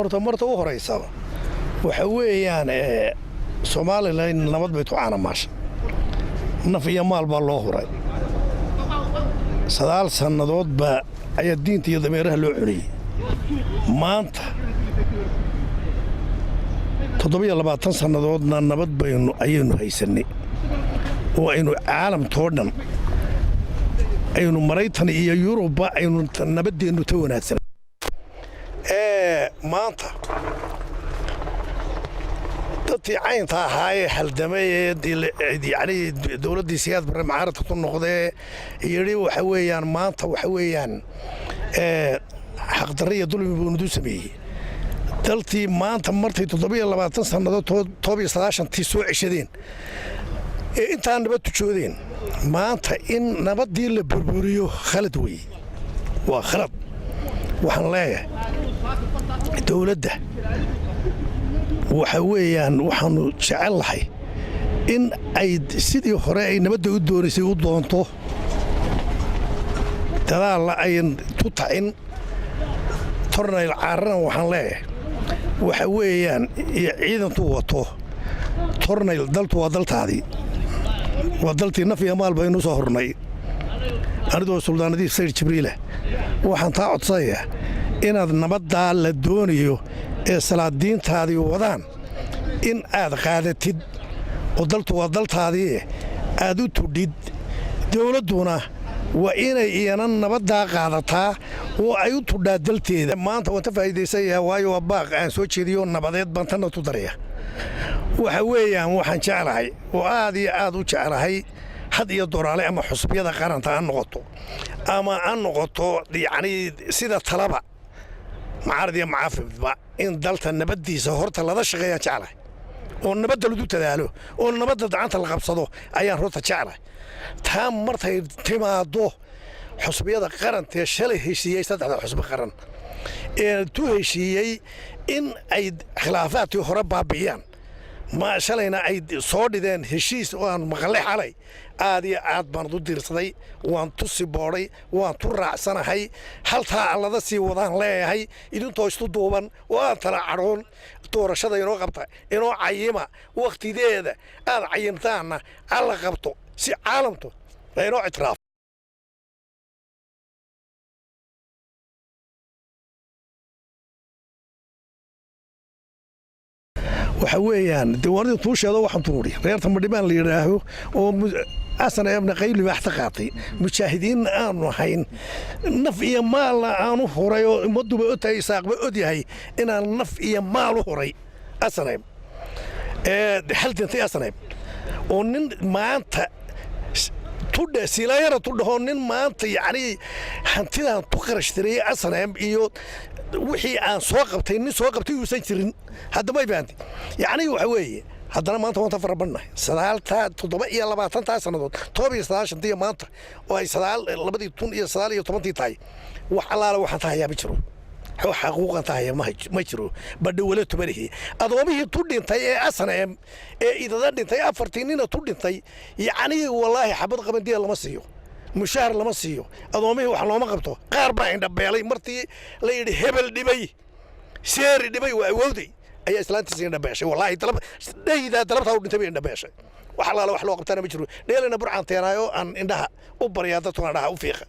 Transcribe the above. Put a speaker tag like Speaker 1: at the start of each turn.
Speaker 1: marta u horeysa waxa weeyaan Soomaaliland nabad bay tucaana maasha naf iyo maal baa loo huray 9 sanadood ba ayaa diinta iyo dameeraha loo cuniyay maanta 27 sanadoodna nabad baynu ayaynu haysanay oo aynu caalamtoo dhan aynu Mareykan iyo Yurubba aynu nabadeenu ta wanaagsan maanta dadkii caynta ahaayee haldamayee yani dowladdii siyaad barre mucaaradka ku noqdee yidhi waxa weeyaan maanta waxa weeyaan xaqdarro iyo dulmi buu nudu sameeyey daltii maanta martay 27 sannadood 19 soo ceshadeen intaan nabad tujoodeen maanta in nabaddii la burburiyo khalad weeye waa khalad waxaan leeyahay dowladda waxa weeyaan waxaanu jecelahay in ay sidii hore ay nabadda u doonaysay u doonto dadaalla ayan tutacin tornayl caararan waxaan leeyahay waxa weeyaan ciidantu wato tornayl daltu waa daltaadii waa daltii naf iyo maal baynu soo hornay anigoo suldaanadiif sayid jibriila waxaan taa codsanayaa inaad nabaddaa la doonayo ee salaadiintaadii wadaan in aad qaadatid oo daltu waa daltaadii aad u tudhid dowladduna waa inay iyana nabaddaa qaadataa oo ay u tudhaa dalteeda maanta waan ka faa'iidaysanyahay waayo waa baaq aan soo jeediyo nabadeed baan tanna tu daraya waxa weeyaan waxaan jeclahay oo aad iyo aad u jeclahay had iyo doraale ama xusbiyada qaranta aan noqoto ama aan noqoto yacni sida talaba mucaarad iyo mucaafidba in dalta nabaddiisa horta lada shaqeeyaa jeclahay oo nabadda lagu dadaalo oo nabadda gacanta la qabsado ayaan horta jeclahay taa martay timaado xusbiyada qarantee shalay heshiiyey 3 xusbi qaran ee tu heshiiyey in ay khilaafaadkii hore baabi'iyaan ma shalayna ay soo dhideen heshiis oo aan maqalay xalay aad iyo aad baan u diirsaday waan tusi booray waan tu raacsanahay haltaa allada sii wadaan leeyahay idintoo istu duuban oo aan tala cadhoon doorashada inoo qabta inoo cayima waqtideeda aad cayimtaana alla qabto si caalamtu inoo itiraaf waxa weeyaan dawladda tuusheeda waxaan tuuri reerta madhibaan la yiraaho oo asana ibn qayli wax taqaatay mujaahidiin aanu hayn naf iyo maal aanu horay oo umaduba u tahay saaqba od yahay inaan naf iyo maal u horay asana haltay asana oo nin maanta tudhe silayara tudho nin maanta yani hantidan tu qarashtiray asana iyo wixii aan soo qabtay nin soo qabtay uusan jirin hadda ma baanti yani waxa weeye haddana maanta waan farabanay 27 sanadood 19 maanta oo ay 2019 tahay wax alaala waxaan tahay ma jiro xaquuqan tahay ma jiro badho wala tubarihi adoomihii tu dhintay ee asana ee idada dhintay 4 nin tu dhintay yani wallahi xabad qabandii lama siiyo mushaar lama siiyo adoomihii wax looma qabto qaar baa indhabeelay martii la yidhi hebel dhibay seeri dhibay waa awooday ayaa islaantiisa indhabeeshay wallahi dalabtaa u dhintay bay indhabeeshay wax alaala wax loo qabtaana ma jiro dheelina burcaan teenaayo aan indhaha u baryaa dadkuna dhaha u fiiqa